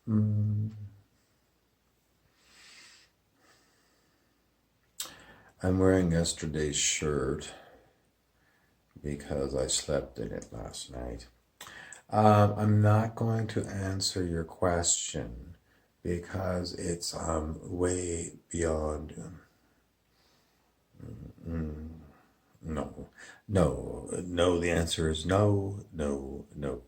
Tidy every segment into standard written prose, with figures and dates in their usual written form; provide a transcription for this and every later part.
Mm, I'm wearing yesterday's shirt because I slept in it last night. I'm not going to answer your question because it's way beyond. No, no. The answer is no, no, no.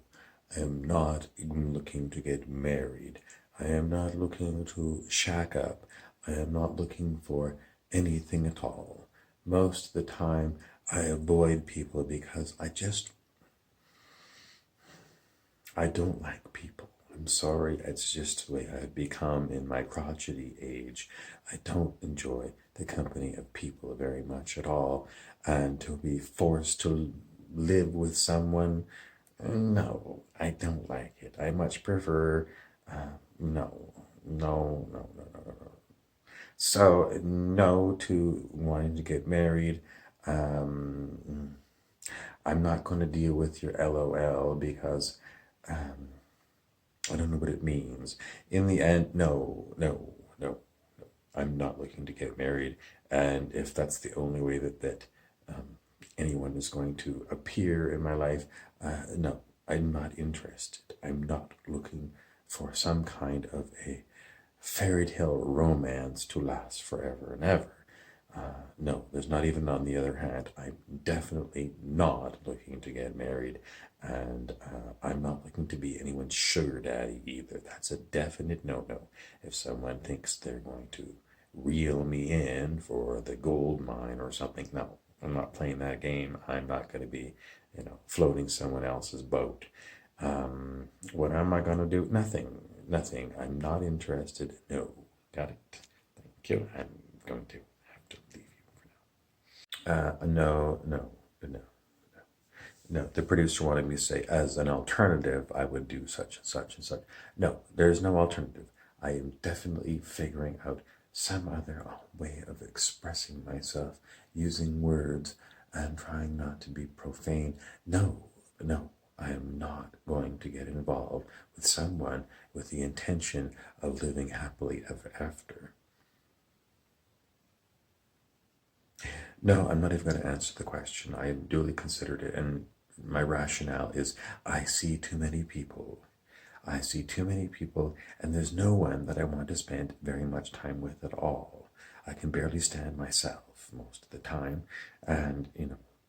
I am not looking to get married. I am not looking to shack up. I am not looking for anything at all. Most of the time, I avoid people because I don't like people. I'm sorry, it's just the way I've become in my crotchety age. I don't enjoy the company of people very much at all. And to be forced to live with someone, no, I don't like it. I much prefer, no, no, no, no, no, no, no. So, no to wanting to get married. Um, I'm not going to deal with your LOL because I don't know what it means. In the end, no, no, no. I'm not looking to get married. And if that's the only way anyone is going to appear in my life, no, I'm not interested. I'm not looking for some kind of a fairy tale romance to last forever and ever. No, there's not even on the other hand. I'm definitely not looking to get married, and I'm not looking to be anyone's sugar daddy either. That's a definite no-no. If someone thinks they're going to reel me in for the gold mine or something, no, I'm not playing that game. I'm not going to be, floating someone else's boat. What am I going to do? Nothing. Nothing. I'm not interested. No. Got it. Thank you. I'm going to have to leave you for now. No, no, no, no. The producer wanted me to say, as an alternative, I would do such and such and such. No, there's no alternative. I am definitely figuring out some other way of expressing myself using words and trying not to be profane. No, no, I am not going to get involved with someone with the intention of living happily ever after. No, I'm not even going to answer the question. I duly considered it, and my rationale is I see too many people. I see too many people, and there's no one that I want to spend very much time with at all. I can barely stand myself most of the time, and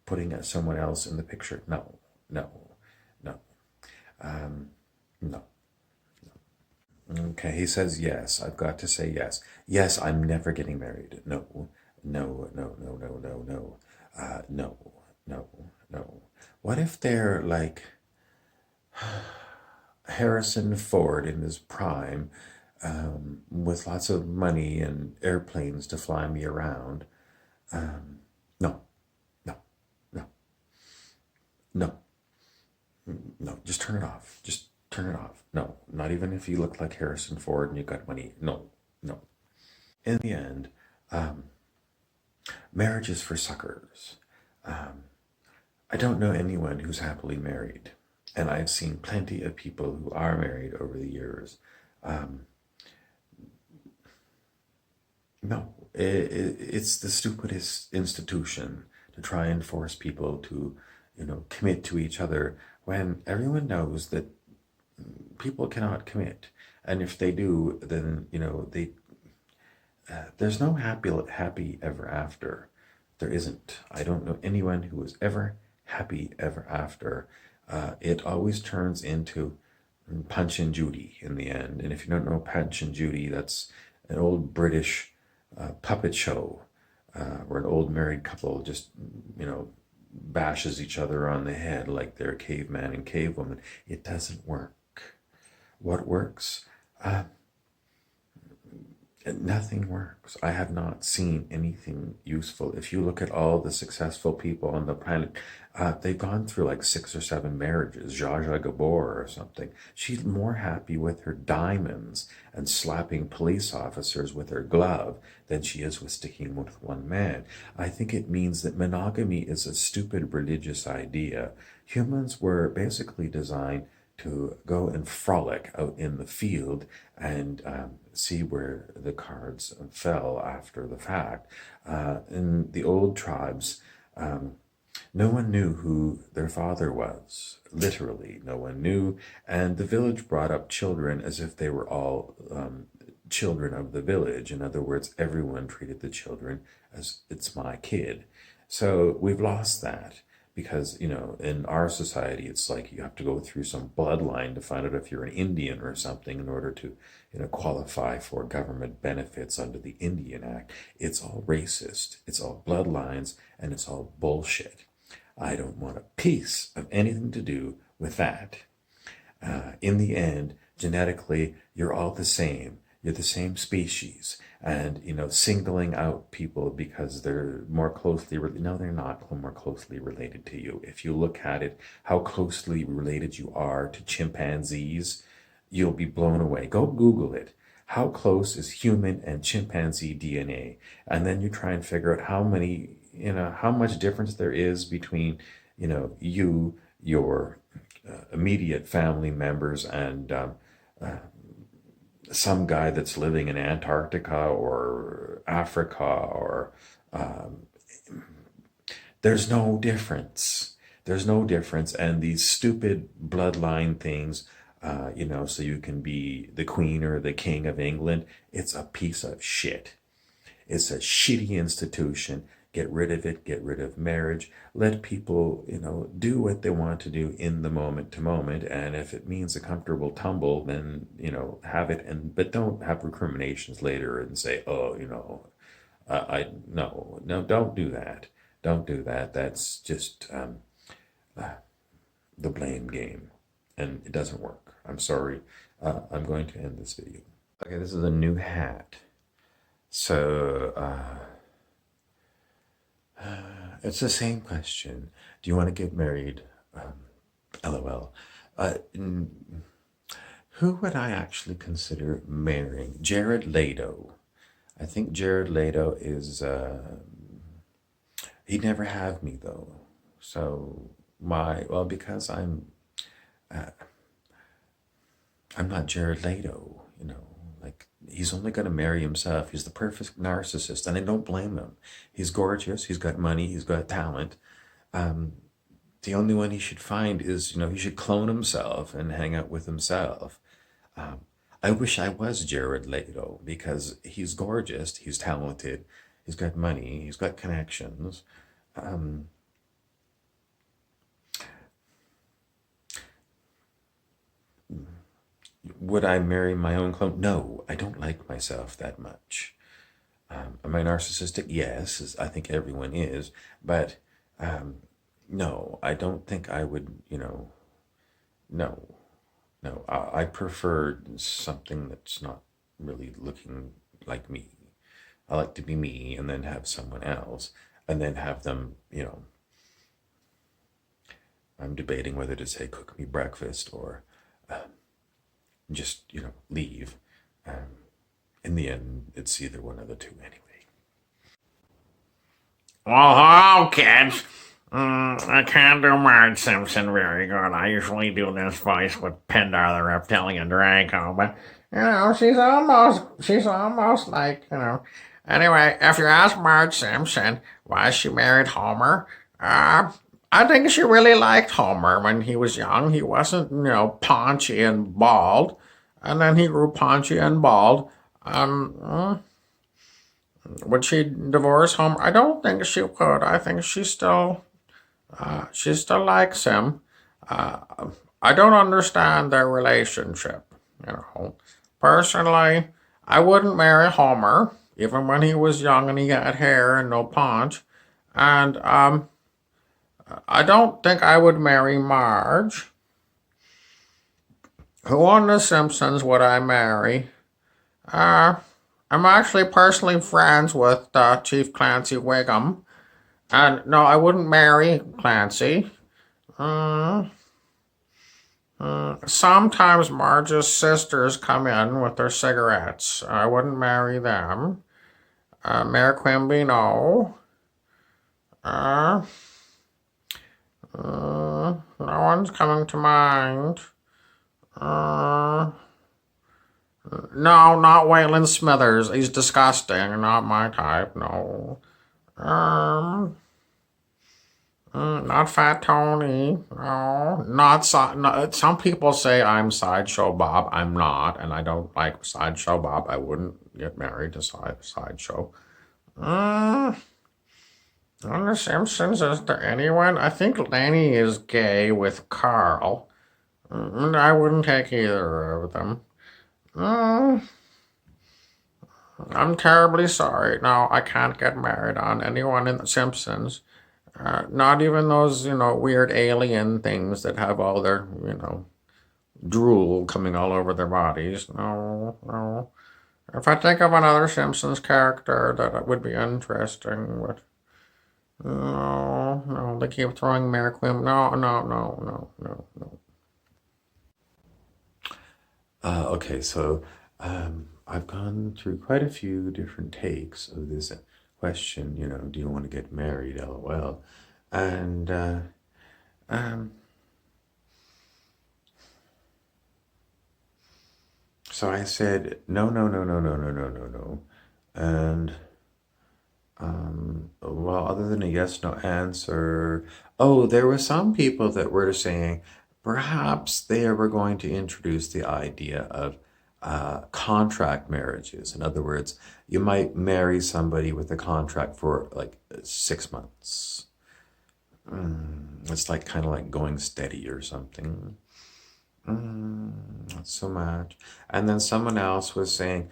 putting someone else in the picture, no, no, no, no. Okay, he says yes. I've got to say yes. Yes, I'm never getting married. No, no, no, no, no, no, no. No, no, no. What if they're like Harrison Ford in his prime, with lots of money and airplanes to fly me around? No, no, no, no, no. Just turn it off. Just turn it off. No, not even if you look like Harrison Ford and you got money. No, no. In the end, marriage is for suckers. I don't know anyone who's happily married, and I've seen plenty of people who are married over the years. No, it's the stupidest institution to try and force people to, commit to each other when everyone knows that people cannot commit, and if they do, then there's no happy ever after. There isn't. I don't know anyone who was ever happy ever after. It always turns into Punch and Judy in the end. And if you don't know Punch and Judy, that's an old British puppet show where an old married couple just, bashes each other on the head like they're caveman and cavewoman. It doesn't work. What works? Nothing works. I have not seen anything useful. If you look at all the successful people on the planet, they've gone through like 6 or 7 marriages. Zsa Zsa Gabor or something. She's more happy with her diamonds and slapping police officers with her glove than she is with sticking with one man. I think it means that monogamy is a stupid religious idea. Humans were basically designed to go and frolic out in the field and see where the cards fell after the fact. In the old tribes, no one knew who their father was. Literally, no one knew. And the village brought up children as if they were all children of the village. In other words, everyone treated the children as it's my kid. So we've lost that because, in our society, it's like you have to go through some bloodline to find out if you're an Indian or something in order to, qualify for government benefits under the Indian Act. It's all racist, it's all bloodlines, and it's all bullshit. I don't want a piece of anything to do with that. In the end, genetically, you're all the same. You're the same species. And, singling out people because they're more closely related. No, they're not more closely related to you. If you look at it, how closely related you are to chimpanzees, you'll be blown away. Go Google it. How close is human and chimpanzee DNA? And then you try and figure out how much difference there is between, you, your immediate family members, and some guy that's living in Antarctica or Africa, or there's no difference. There's no difference. And these stupid bloodline things, so you can be the queen or the king of England, it's a piece of shit. It's a shitty institution. Get rid of it. Get rid of marriage. Let people, do what they want to do in the moment to moment. And if it means a comfortable tumble, then, have it. But don't have recriminations later and say, oh, no, don't do that. Don't do that. That's just the blame game. And it doesn't work. I'm sorry. I'm going to end this video. Okay, this is a new hat. So, it's the same question. Do you want to get married? LOL. Who would I actually consider marrying? Jared Leto. I think Jared Leto is, he'd never have me though. So because I'm not Jared Leto, like he's only going to marry himself. He's the perfect narcissist, and I don't blame him. He's gorgeous. He's got money. He's got talent. The only one he should find is, he should clone himself and hang out with himself. I wish I was Jared Leto because he's gorgeous. He's talented. He's got money. He's got connections. Would I marry my own clone? No, I don't like myself that much. Am I narcissistic? Yes, I think everyone is. But no, I don't think I would, no. I prefer something that's not really looking like me. I like to be me and then have someone else and then have them, I'm debating whether to say cook me breakfast or just, leave. In the end, it's either one of the two anyway. Well, hello, kids. I can't do Marge Simpson very good. I usually do this voice with Pindar the Reptilian Draco, but, she's almost like, Anyway, if you ask Marge Simpson why she married Homer, I think she really liked Homer when he was young. He wasn't, paunchy and bald. And then he grew paunchy and bald. Would she divorce Homer? I don't think she would. I think she still likes him. I don't understand their relationship. Personally, I wouldn't marry Homer, even when he was young and he had hair and no paunch. And I don't think I would marry Marge. Who on The Simpsons would I marry? I'm actually personally friends with Chief Clancy Wiggum. And no, I wouldn't marry Clancy. Sometimes Marge's sisters come in with their cigarettes. I wouldn't marry them. Mayor Quimby, no. No one's coming to mind. Uh, no, not Waylon Smithers. He's disgusting. Not my type. No. Um, not Fat Tony. No, not no, some people say I'm Sideshow Bob. I'm not, and I don't like Sideshow Bob. I wouldn't get married to Sideshow. Uh, on The Simpsons, is there anyone? I think Lenny is gay with Carl. I wouldn't take either of them. Uh, I'm terribly sorry. No, I can't get married on anyone in The Simpsons. Not even those, weird alien things that have all their, drool coming all over their bodies. No, no. If I think of another Simpsons character that would be interesting, but no, no, they keep throwing Mary Queen. No, no, no, no, no, no. Okay, so I've gone through quite a few different takes of this question, do you want to get married? LOL. And um, so I said, no, no, no, no, no, no, no, no, no. And well, other than a yes no answer, oh, there were some people that were saying perhaps they were going to introduce the idea of contract marriages. In other words, you might marry somebody with a contract for like 6 months. It's like kind of like going steady or something. Not so much. And then someone else was saying,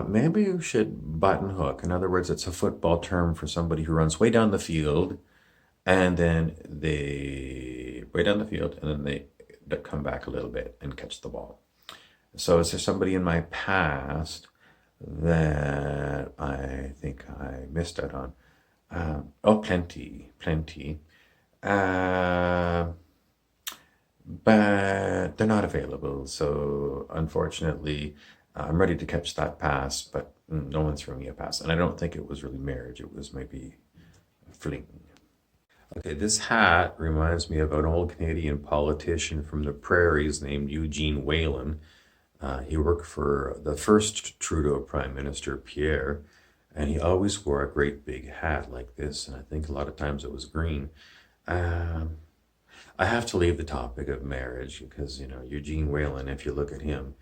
maybe you should button hook. In other words, it's a football term for somebody who runs way down the field and then they way down the field and then they come back a little bit and catch the ball. So is there somebody in my past that I think I missed out on? Oh, plenty, plenty. Uh, but they're not available. So unfortunately, I'm ready to catch that pass, but no one threw me a pass. And I don't think it was really marriage. It was maybe a fling. Okay, this hat reminds me of an old Canadian politician from the prairies named Eugene Whalen. He worked for the first Trudeau Prime Minister, Pierre, and he always wore a great big hat like this. And I think a lot of times it was green. Um, I have to leave the topic of marriage because, Eugene Whalen, if you look at him,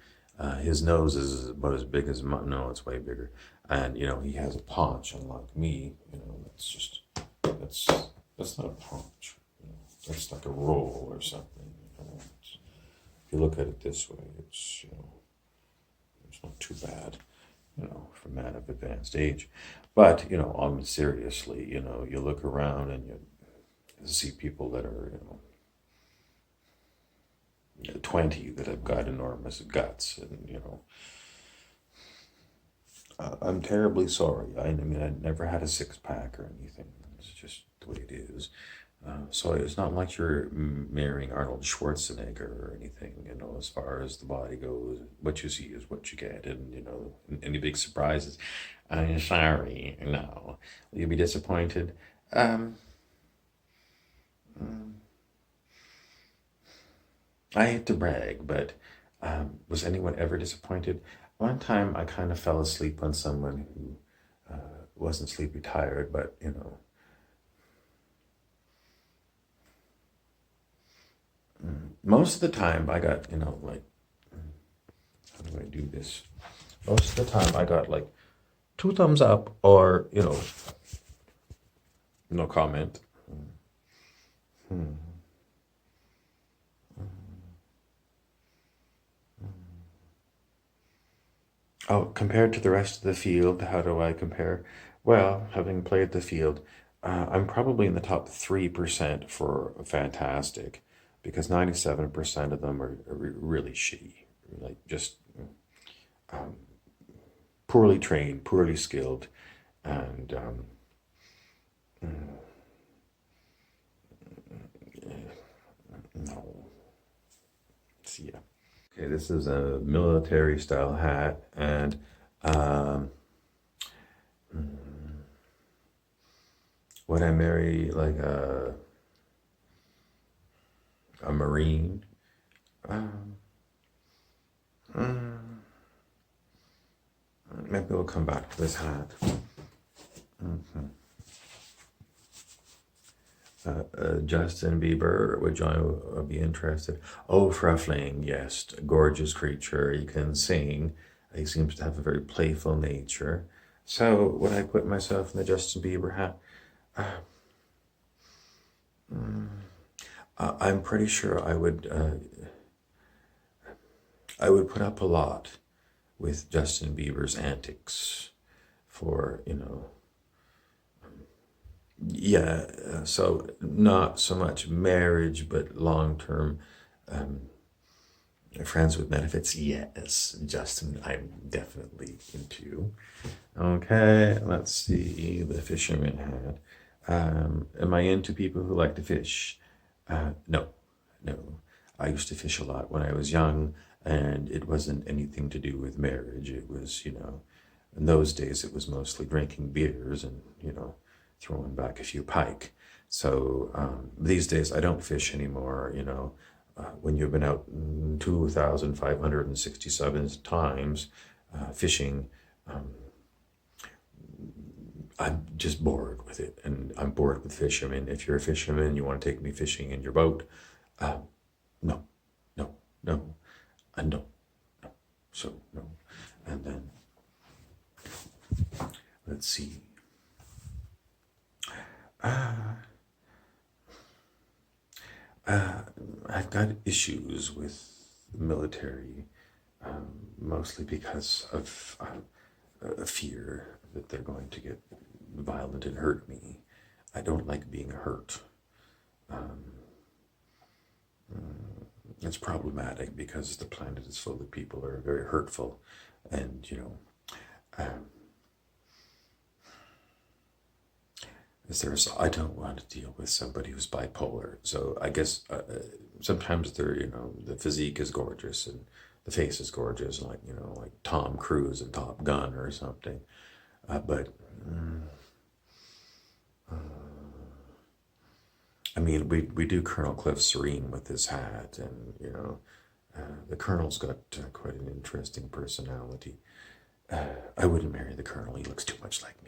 his nose is about as big as my, no, it's way bigger. And, he has a paunch, unlike me, that's just, that's, that's not a paunch. That's like a roll or something. If you look at it this way, it's not too bad, for a man of advanced age. But, seriously, you look around and you see people that are, 20 that have got enormous guts and I'm terribly sorry. I mean, I never had a six-pack or anything. It's just the way it is. So it's not like you're marrying Arnold Schwarzenegger or anything, as far as the body goes. What you see is what you get, and, any big surprises. I'm sorry, no. Will you be disappointed? Um, I hate to brag, but was anyone ever disappointed? One time I kind of fell asleep on someone who wasn't sleepy tired, but most of the time I got, like, how do I do this? Most of the time I got like two thumbs up or, no comment. Oh, compared to the rest of the field, how do I compare? Well, having played the field, I'm probably in the top 3% for fantastic because 97% of them are really shitty. Like just poorly trained, poorly skilled, and no. See ya. Okay, this is a military style hat, and um, would I marry like a Marine? Um, Mm, maybe we'll come back to this hat. Justin Bieber, would you be interested? Oh, Fruffling, yes, gorgeous creature. He can sing. He seems to have a very playful nature. So, would I put myself in the Justin Bieber hat? I'm pretty sure I would put up a lot with Justin Bieber's antics for, yeah, so not so much marriage, but long term friends with benefits. Yes, Justin, I'm definitely into. Okay, let's see the fisherman hat. Am I into people who like to fish? No, no. I used to fish a lot when I was young, and it wasn't anything to do with marriage. It was, in those days, it was mostly drinking beers and, throwing back a few pike. So these days, I don't fish anymore, when you've been out 2,567 times fishing, I'm just bored with it, and I'm bored with fishermen. If you're a fisherman, you want to take me fishing in your boat, uh, no, no, no, and no, no. So no, and then let's see. I've got issues with the military, mostly because of a fear that they're going to get violent and hurt me. I don't like being hurt. It's problematic because the planet is full of people who are very hurtful, and um, I don't want to deal with somebody who's bipolar. So I guess sometimes the physique is gorgeous and the face is gorgeous, like like Tom Cruise in Top Gun or something. But I mean, we do Colonel Cliff Serene with his hat, and the Colonel's got quite an interesting personality. I wouldn't marry the Colonel. He looks too much like